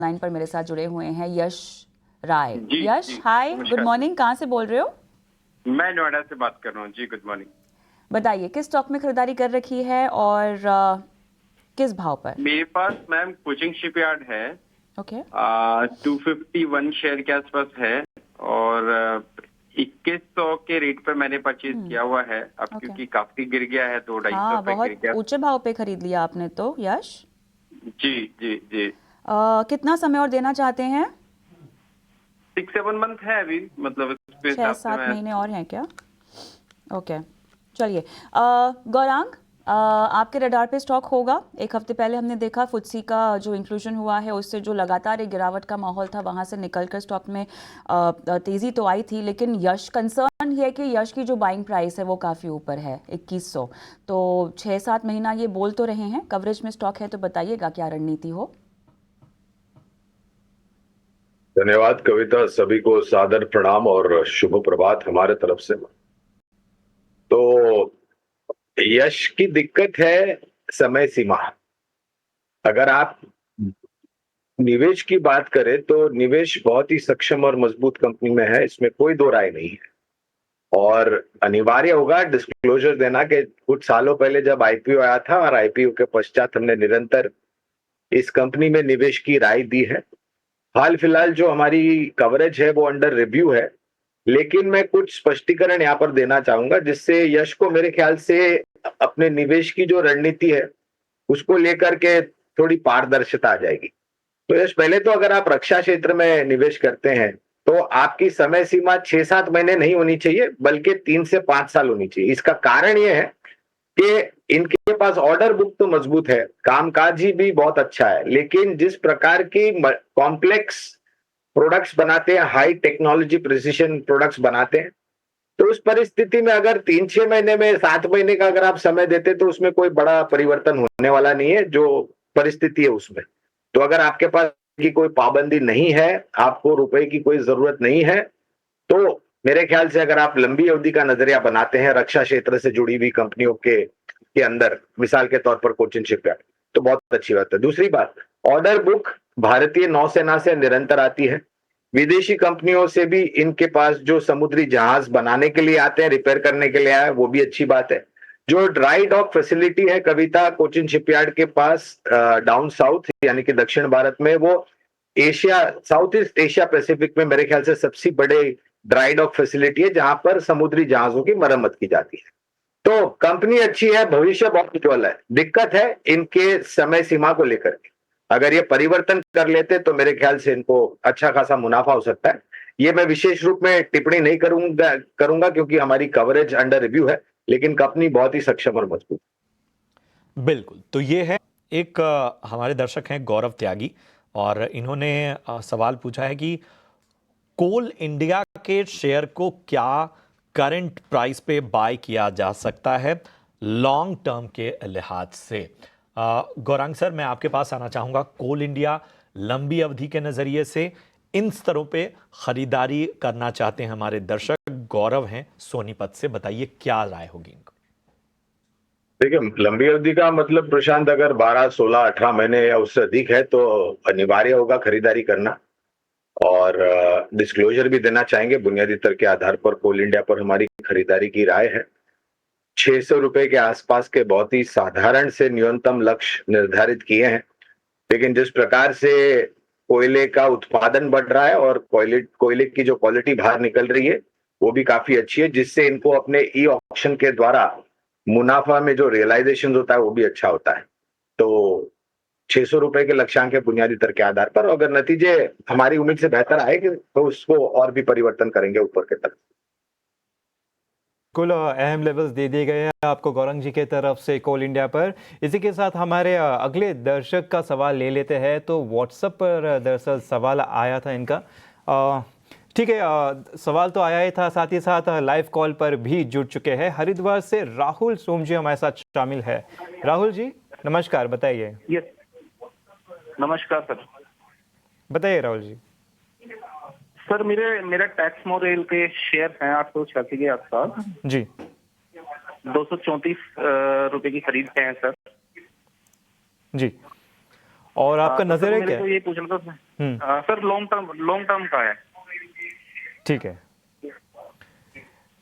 Line पर मेरे साथ जुड़े हुए हैं यश राय। जी यश, जी हाय, गुड नमस्कार। मॉर्निंग। कहाँ से बोल रहे हो? मैं नोएडा से बात कर रहा हूँ जी। Good morning. बताइए किस स्टॉक में खरीदारी कर रखी है और किस भाव पर? मेरे पास मैम कोचिंग शिपयार्ड है। ओके 251 शेयर के आसपास है और 2100 के रेट पर मैंने परचेज किया हुआ है। अब ओके। क्योंकि काफी गिर गया है, 200-250 हाँ, रुपए गिर बहुत गया। ऊंचे भाव पे खरीद लिया आपने तो यश। जी जी जी। कितना समय और देना चाहते हैं? 6-7 मंथ है अभी, मतलब इस हिसाब से 6-7 मैं। महीने और हैं क्या? ओके, चलिए। गौरांग, आपके रडार पे स्टॉक होगा। एक हफ्ते पहले हमने देखा फुत्सी का जो इंक्लूजन हुआ है उससे जो लगातार एक गिरावट का माहौल था वहाँ से निकलकर स्टॉक में तेज़ी तो आई थी, लेकिन यश कंसर्न ये है कि यश की जो बाइंग प्राइस है वो काफ़ी ऊपर है, 2100। तो 6-7 महीना ये बोल तो रहे हैं कवरेज में स्टॉक है, तो बताइएगा क्या रणनीति हो। धन्यवाद कविता, सभी को सादर प्रणाम और शुभ प्रभात हमारे तरफ से। तो यश की दिक्कत है समय सीमा। अगर आप निवेश की बात करें तो निवेश बहुत ही सक्षम और मजबूत कंपनी में है, इसमें कोई दो राय नहीं है। और अनिवार्य होगा डिस्क्लोजर देना कि कुछ सालों पहले जब आईपीओ आया था और आईपीओ के पश्चात हमने निरंतर इस कंपनी में निवेश की राय दी है। हाल फिलहाल जो हमारी कवरेज है वो अंडर रिव्यू है, लेकिन मैं कुछ स्पष्टीकरण यहाँ पर देना चाहूंगा जिससे यश को मेरे ख्याल से अपने निवेश की जो रणनीति है उसको लेकर के थोड़ी पारदर्शिता आ जाएगी। तो यश, पहले तो अगर आप रक्षा क्षेत्र में निवेश करते हैं तो आपकी समय सीमा 6-7 महीने नहीं होनी चाहिए, बल्कि 3 से 5 साल होनी चाहिए। इसका कारण यह है कि इनके पास ऑर्डर बुक तो मजबूत है, कामकाजी भी बहुत अच्छा है, लेकिन जिस प्रकार की कॉम्प्लेक्स प्रोडक्ट्स बनाते हैं, हाई टेक्नोलॉजी प्रिसिशन प्रोडक्ट्स बनाते हैं, तो उस परिस्थिति में अगर 3-6 महीने में 7 महीने का अगर आप समय देते तो उसमें कोई बड़ा परिवर्तन होने वाला नहीं है जो परिस्थिति है उसमें। तो अगर आपके पास की कोई पाबंदी नहीं है, आपको रुपए की कोई जरूरत नहीं है, तो मेरे ख्याल से अगर आप लंबी अवधि का नजरिया बनाते हैं रक्षा क्षेत्र से जुड़ी हुई कंपनियों के अंदर, मिसाल के तौर पर कोचिन शिपयार्ड, तो बहुत अच्छी बात है। दूसरी बात, ऑर्डर बुक भारतीय नौसेना से निरंतर आती है, विदेशी कंपनियों से भी इनके पास जो समुद्री जहाज बनाने के लिए आते हैं, रिपेयर करने के लिए आए, वो भी अच्छी बात है। जो ड्राई डॉक फैसिलिटी है कविता कोचिन शिपयार्ड के पास डाउन साउथ यानी कि दक्षिण भारत में, वो Asia, south east Asia Pacific में मेरे ख्याल से सबसे बड़े ड्राई डॉक फैसिलिटी है जहां पर समुद्री जहाजों की मरम्मत की जाती है। तो कंपनी अच्छी है, भविष्य बहुत उज्जवल है। दिक्कत है इनके समय सीमा को लेकर के। अगर ये परिवर्तन कर लेते तो मेरे ख्याल से इनको अच्छा खासा मुनाफा हो सकता है। ये मैं विशेष रूप में टिप्पणी नहीं करूंगा क्योंकि हमारी कवरेज अंडर रिव्यू है, लेकिन कंपनी बहुत ही सक्षम और मजबूत। बिल्कुल, तो ये है एक हमारे दर्शक हैं गौरव त्यागी, और इन्होंने सवाल पूछा है कि कोल इंडिया के शेयर को क्या करंट प्राइस पे बाय किया जा सकता है लॉन्ग टर्म के लिहाज से। गौरांग सर, मैं आपके पास आना चाहूंगा। कोल इंडिया लंबी अवधि के नजरिए से इन स्तरों पे खरीदारी करना चाहते हैं हमारे दर्शक। गौरव हैं सोनीपत से, बताइए क्या राय होगी इनको। देखिए, लंबी अवधि का मतलब प्रशांत, अगर 12, 16, 18 महीने या उससे अधिक है तो अनिवार्य होगा खरीदारी करना, और डिस्क्लोजर भी देना चाहेंगे। बुनियादी तर्क के आधार पर कोल इंडिया पर हमारी खरीदारी की राय है। 600 रुपए के आसपास के बहुत ही साधारण से न्यूनतम लक्ष्य निर्धारित किए हैं, लेकिन जिस प्रकार से कोयले का उत्पादन बढ़ रहा है और कोयले की जो क्वालिटी बाहर निकल रही है वो भी काफी अच्छी है, जिससे इनको अपने ई ऑक्शन के द्वारा मुनाफा में जो रियलाइजेशन होता है वो भी अच्छा होता है। तो 600 रुपए के लक्ष्यांक के बुनियादी तर्क के आधार पर अगर नतीजे हमारी उम्मीद से बेहतर आएंगे तो उसको और भी परिवर्तन करेंगे ऊपर के तरफ। कुल अहम लेवल्स दे दिए गए हैं आपको गौरंग जी के तरफ से कोल इंडिया पर। इसी के साथ हमारे अगले दर्शक का सवाल ले लेते हैं। तो व्हाट्सएप पर दरअसल सवाल आया था इनका। ठीक है, सवाल तो आया ही था, साथ ही साथ लाइव कॉल पर भी जुड़ चुके हैं। हरिद्वार से राहुल सोम जी हमारे साथ शामिल है। राहुल जी नमस्कार, बताइए। यस, नमस्कार सर। बताइए राहुल जी। सर मेरा टैक्स मोरेल के शेयर हैं 886 के आसपास जी। 234 रुपए की खरीद है सर जी, और आपका नजर है क्या? तो ये पूछना था सर लॉन्ग टर्म का है। ठीक है,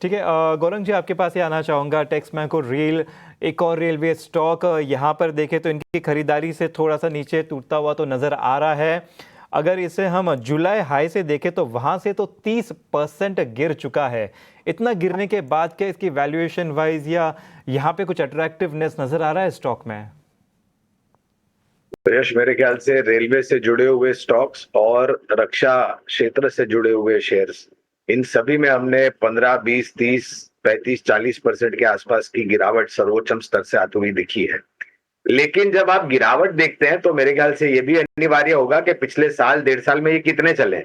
ठीक है। गौरंग जी, आपके पास ये आना चाहूँगा, टेक्समैको को रेल, एक और रेलवे स्टॉक यहाँ पर देखें तो इनकी खरीदारी से थोड़ा सा नीचे टूटता हुआ तो नज़र आ रहा है। अगर इसे हम जुलाई हाई से देखें तो वहाँ से तो 30% गिर चुका है। इतना गिरने के बाद क्या इसकी वैल्यूएशन वाइज या यहाँ पे कुछ अट्रैक्टिवनेस नज़र आ रहा है स्टॉक में? यश, मेरे ख्याल से रेलवे से जुड़े हुए स्टॉक्स और रक्षा क्षेत्र से जुड़े हुए शेयर्स, इन सभी में हमने 15, 20, 30, 35, 40% के आसपास की गिरावट सर्वोच्चम स्तर से आती हुई दिखी है। लेकिन जब आप गिरावट देखते हैं तो मेरे ख्याल से ये भी अनिवार्य होगा कि पिछले साल 1.5 साल में ये कितने चले।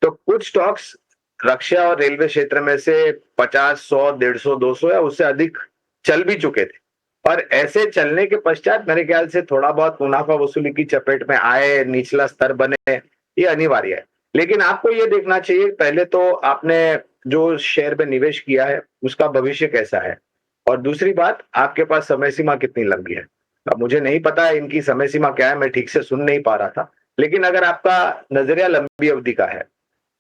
तो कुछ स्टॉक्स रक्षा और रेलवे क्षेत्र में से 50, 100, 150, 200 या उससे अधिक चल भी चुके थे, और ऐसे चलने के पश्चात मेरे ख्याल से थोड़ा बहुत मुनाफा वसूली की चपेट में आए, निचला स्तर बने, ये अनिवार्य है। लेकिन आपको ये देखना चाहिए पहले तो आपने जो शेयर में निवेश किया है उसका भविष्य कैसा है, और दूसरी बात, आपके पास समय सीमा कितनी लंबी है। अब मुझे नहीं पता इनकी समय सीमा क्या है, मैं ठीक से सुन नहीं पा रहा था, लेकिन अगर आपका नजरिया लंबी अवधि का है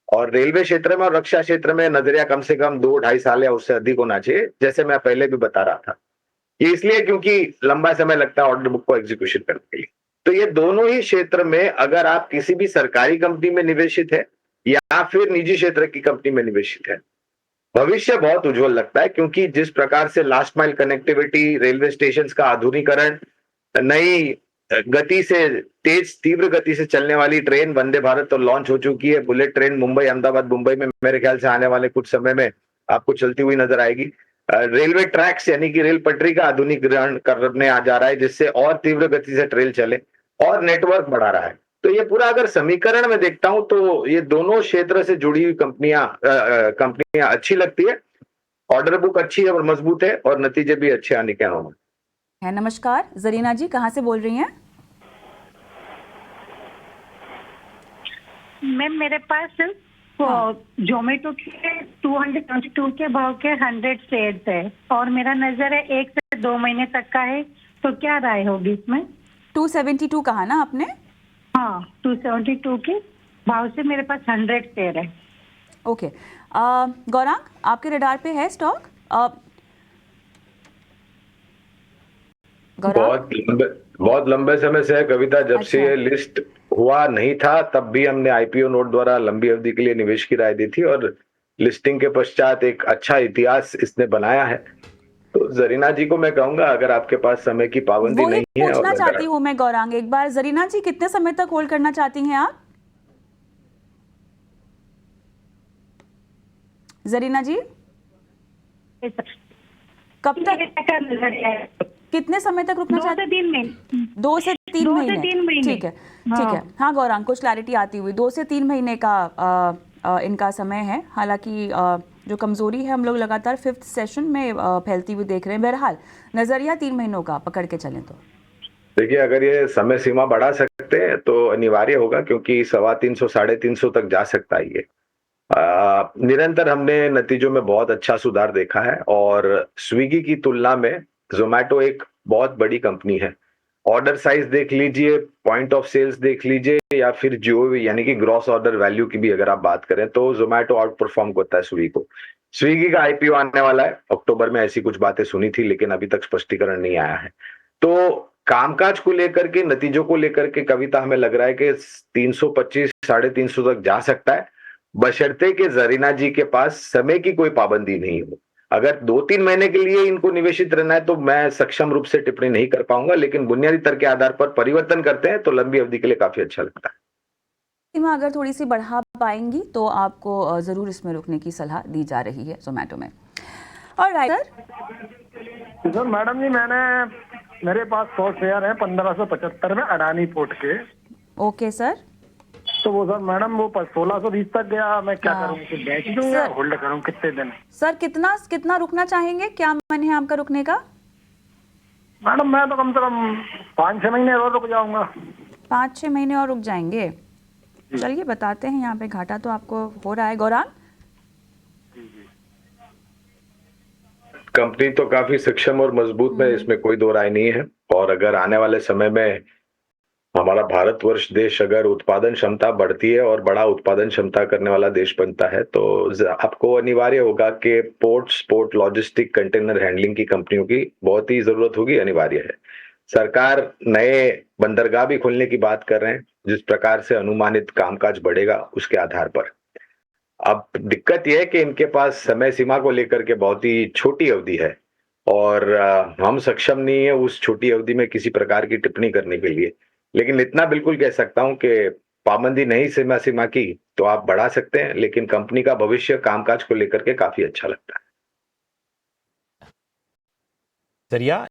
और रेलवे क्षेत्र में और रक्षा क्षेत्र में नजरिया कम से कम 2-2.5 साल या उससे अधिक होना चाहिए, जैसे मैं पहले भी बता रहा था। ये इसलिए क्योंकि लंबा समय लगता है ऑर्डर बुक को एग्जीक्यूशन करने के लिए। तो ये दोनों ही क्षेत्र में अगर आप किसी भी सरकारी कंपनी में निवेशित है या फिर निजी क्षेत्र की कंपनी में निवेशित है, भविष्य बहुत उज्जवल लगता है, क्योंकि जिस प्रकार से last mile connectivity, railway station का आधुनिकीकरण, नई गति से, तेज तीव्र गति से चलने वाली ट्रेन वंदे भारत तो लॉन्च हो चुकी है। बुलेट ट्रेन मुंबई, अहमदाबाद, मुंबई में मेरे ख्याल से आने वाले कुछ समय में आपको चलती हुई नजर आएगी। रेलवे ट्रैक्स यानी कि रेल पटरी का आधुनिकीकरण करने आ जा रहा है, जिससे और तीव्र गति से ट्रेन चले, और नेटवर्क बढ़ा रहा है। तो ये पूरा अगर समीकरण में देखता हूं तो ये दोनों क्षेत्र से जुड़ी हुई कंपनियां अच्छी लगती है। ऑर्डर बुक अच्छी है और मजबूत है, और नतीजे भी अच्छे आने के अनुमान है। नमस्कार, जरीना जी कहाँ से बोल रही हैं? मैम, मेरे पास जोमेटो के 222 के भाव के 100 शेयर्स है और मेरा नजर है 1 से 2 महीने तक का है, तो क्या राय होगी इसमें? 272 कहा ना आपने? हाँ, 272 के भाव से मेरे पास 100 शेयर है। ओके। गौरांग, आपके रडार पे है स्टॉक? गौरांग? बहुत लंबे समय से है कविता, जब से अच्छा। ये लिस्ट हुआ नहीं था तब भी हमने आईपीओ नोट द्वारा लंबी अवधि के लिए निवेश की राय दी थी, और लिस्टिंग के पश्चात एक अच्छा इतिहास इसने बनाया है। तो जरीना जी को मैं कहूंगा, अगर आपके पास समय की पाबंदी वो ही नहीं है पूछना और चाहती हूँ मैं गौरांग, एक बार जरीना जी कितने समय तक होल्ड करना चाहती हैं आप? जरीना जी कब तक, कितने समय तक रुकना 2 से चाहती? 3 महीने। 2 से 3 2 से महीने। 3 महीने। ठीक है, ठीक है। हाँ गौरांग, कुछ क्लैरिटी आती हुई 2 से 3 महीने का इनका समय है। हालांकि जो कमजोरी है हम लोग लगातार 5th सेशन में फैलती हुई देख रहे हैं। बहरहाल नजरिया 3 महीनों का पकड़ के चलें तो देखिए, अगर ये समय सीमा बढ़ा सकते हैं तो अनिवार्य होगा, क्योंकि 325, 350 तक जा सकता है ये। निरंतर हमने नतीजों में बहुत अच्छा सुधार देखा है, और स्विगी की तुलना में जोमेटो एक बहुत बड़ी कंपनी है। ऑर्डर साइज देख लीजिए, पॉइंट ऑफ सेल्स देख लीजिए, या फिर जो यानी कि ग्रॉस ऑर्डर वैल्यू की भी अगर आप बात करें तो जोमेटो आउट परफॉर्म करता है स्विगी को। स्विगी का आईपीओ आने वाला है अक्टूबर में, ऐसी कुछ बातें सुनी थी, लेकिन अभी तक स्पष्टीकरण नहीं आया है। तो कामकाज को लेकर के, नतीजों को लेकर के कविता, हमें लग रहा है कि 325, 350 तक जा सकता है, बशर्ते कि जरीना जी के पास समय की कोई पाबंदी नहीं हो। अगर 2-3 महीने के लिए इनको निवेशित रहना है तो मैं सक्षम रूप से टिप्पणी नहीं कर पाऊंगा, लेकिन बुनियादी तर्क के आधार पर परिवर्तन करते हैं तो लंबी अवधि के लिए काफी अच्छा लगता है। सीमा अगर थोड़ी सी बढ़ा पाएंगी तो आपको जरूर इसमें रुकने की सलाह दी जा रही है जोमेटो में। और सर मैडम जी, मेरे पास 100 शेयर है 1575 में अडानी पोर्ट के। Okay sir. तो वो सर मैडम वो 1620 तक गया, मैं क्या करूँ, कि बेच दूं या सर- होल्ड करूँ कितने दिन? सर कितना रुकना चाहेंगे, क्या मन है आपका रुकने का? मैडम मैं तो कम से कम 5-6 महीने और रुक जाऊंगा। 5-6 महीने और रुक जाएंगे? चलिए बताते हैं, यहाँ पे घाटा तो आपको हो रहा है। गौरांग? कंपनी तो काफी सक्षम और मजबूत है, इसमें कोई दो राय नहीं है, और अगर आने वाले समय में हमारा भारतवर्ष देश अगर उत्पादन क्षमता बढ़ती है और बड़ा उत्पादन क्षमता करने वाला देश बनता है तो आपको अनिवार्य होगा कि पोर्ट लॉजिस्टिक कंटेनर हैंडलिंग की कंपनियों की बहुत ही जरूरत होगी, अनिवार्य है। सरकार नए बंदरगाह भी खोलने की बात कर रहे हैं, जिस प्रकार से अनुमानित कामकाज बढ़ेगा उसके आधार पर। अब दिक्कत यह है कि इनके पास समय सीमा को लेकर के बहुत ही छोटी अवधि है और हम सक्षम नहीं है उस छोटी अवधि में किसी प्रकार की टिप्पणी करने के लिए। लेकिन इतना बिल्कुल कह सकता हूं कि पाबंदी नहीं समय सीमा की तो आप बढ़ा सकते हैं, लेकिन कंपनी का भविष्य कामकाज को लेकर के काफी अच्छा लगता है। जरिया